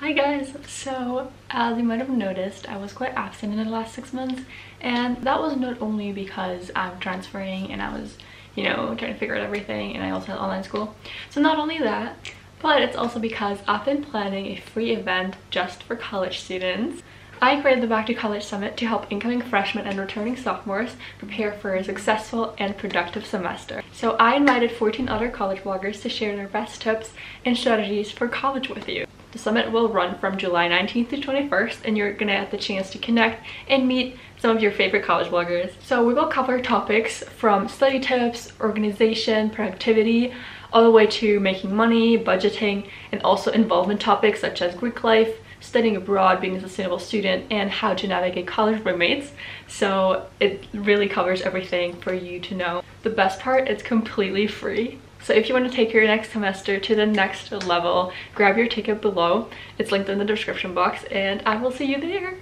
Hi guys! So as you might have noticed, I was quite absent in the last 6 months, and that was not only because I'm transferring and I was, trying to figure out everything, and I also had online school. So not only that, but it's also because I've been planning a free event just for college students. I created the Back to College Summit to help incoming freshmen and returning sophomores prepare for a successful and productive semester. So I invited 14 other college bloggers to share their best tips and strategies for college with you. The summit will run from July 19th to 21st, and you're gonna get the chance to connect and meet some of your favorite college bloggers. So we will cover topics from study tips, organization, productivity, all the way to making money, budgeting, and also involvement topics such as Greek life, studying abroad, being a sustainable student, and how to navigate college roommates. So it really covers everything for you to know. The best part, it's completely free. So if you want to take your next semester to the next level, grab your ticket below. It's linked in the description box, and I will see you there.